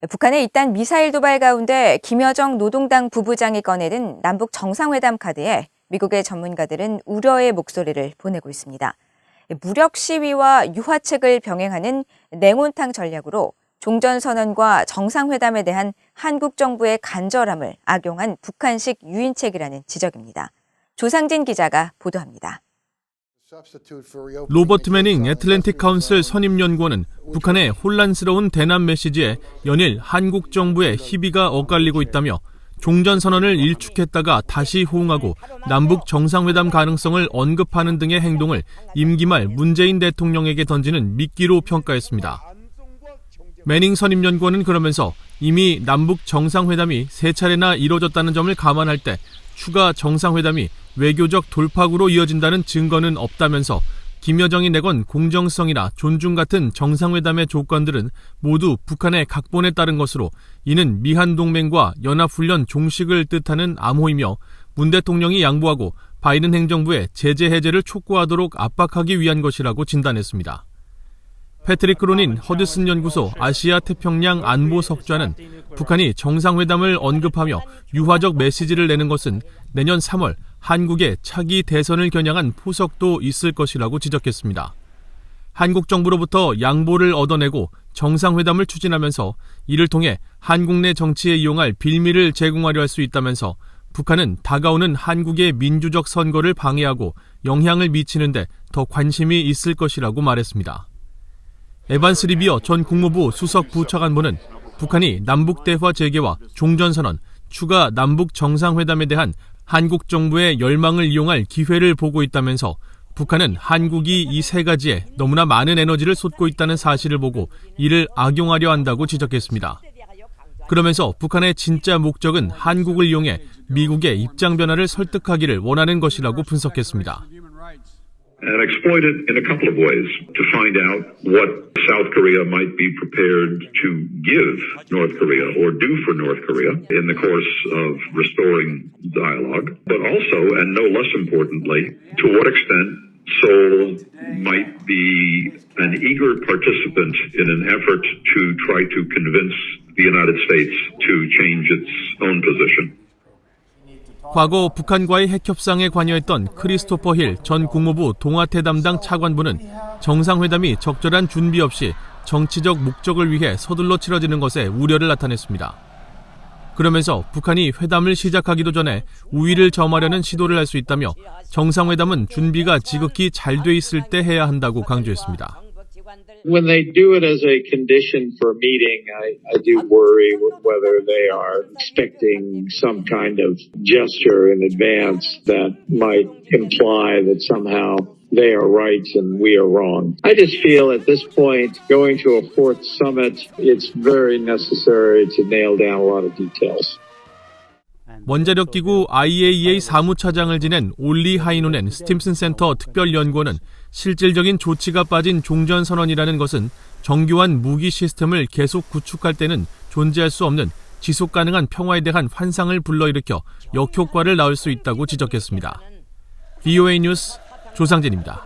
북한의 잇단 미사일 도발 가운데 김여정 노동당 부부장이 꺼내든 남북 정상회담 카드에 미국의 전문가들은 우려의 목소리를 보내고 있습니다. 무력 시위와 유화책을 병행하는 냉온탕 전략으로 종전선언과 정상회담에 대한 한국 정부의 간절함을 악용한 북한식 유인책이라는 지적입니다. 조상진 기자가 보도합니다. 로버트 매닝 애틀랜틱 카운슬 선임연구원은 북한의 혼란스러운 대남 메시지에 연일 한국 정부의 희비가 엇갈리고 있다며 종전선언을 일축했다가 다시 호응하고 남북 정상회담 가능성을 언급하는 등의 행동을 임기 말 문재인 대통령에게 던지는 미끼로 평가했습니다. 매닝 선임연구원은 그러면서 이미 남북 정상회담이 3차례나 이뤄졌다는 점을 감안할 때 추가 정상회담이 외교적 돌파구로 이어진다는 증거는 없다면서 김여정이 내건 공정성이나 존중 같은 정상회담의 조건들은 모두 북한의 각본에 따른 것으로 이는 미한동맹과 연합훈련 종식을 뜻하는 암호이며 문 대통령이 양보하고 바이든 행정부의 제재 해제를 촉구하도록 압박하기 위한 것이라고 진단했습니다. 패트릭 크로닌 허드슨 연구소 아시아 태평양 안보석좌는 북한이 정상회담을 언급하며 유화적 메시지를 내는 것은 내년 3월 한국의 차기 대선을 겨냥한 포석도 있을 것이라고 지적했습니다. 한국 정부로부터 양보를 얻어내고 정상회담을 추진하면서 이를 통해 한국 내 정치에 이용할 빌미를 제공하려 할 수 있다면서 북한은 다가오는 한국의 민주적 선거를 방해하고 영향을 미치는 데 더 관심이 있을 것이라고 말했습니다. 에반스 리비어 전 국무부 수석 부차관보는 북한이 남북대화 재개와 종전선언, 추가 남북 정상회담에 대한 한국 정부의 열망을 이용할 기회를 보고 있다면서 북한은 한국이 이 3가지에 너무나 많은 에너지를 쏟고 있다는 사실을 보고 이를 악용하려 한다고 지적했습니다. 그러면서 북한의 진짜 목적은 한국을 이용해 미국의 입장 변화를 설득하기를 원하는 것이라고 분석했습니다. And exploit it in a couple of ways to find out what South Korea might be prepared to give North Korea or do for North Korea in the course of restoring dialogue, but also, and no less importantly, to what extent Seoul might be an eager participant in an effort to try to convince the United States to change its own position. 과거 북한과의 핵협상에 관여했던 크리스토퍼 힐 전 국무부 동아태 담당 차관보는 정상회담이 적절한 준비 없이 정치적 목적을 위해 서둘러 치러지는 것에 우려를 나타냈습니다. 그러면서 북한이 회담을 시작하기도 전에 우위를 점하려는 시도를 할 수 있다며 정상회담은 준비가 지극히 잘 돼 있을 때 해야 한다고 강조했습니다. When they do it as a condition for a meeting, I do worry whether they are expecting some kind of gesture in advance that might imply that somehow they are right and we are wrong. I just feel at this point, going to a fourth summit, it's very necessary to nail down a lot of details. 원자력기구 IAEA 사무차장을 지낸 올리 하이노넨 스팀슨 센터 특별연구원은 실질적인 조치가 빠진 종전선언이라는 것은 정교한 무기 시스템을 계속 구축할 때는 존재할 수 없는 지속가능한 평화에 대한 환상을 불러일으켜 역효과를 낳을 수 있다고 지적했습니다. VOA 뉴스 조상진입니다.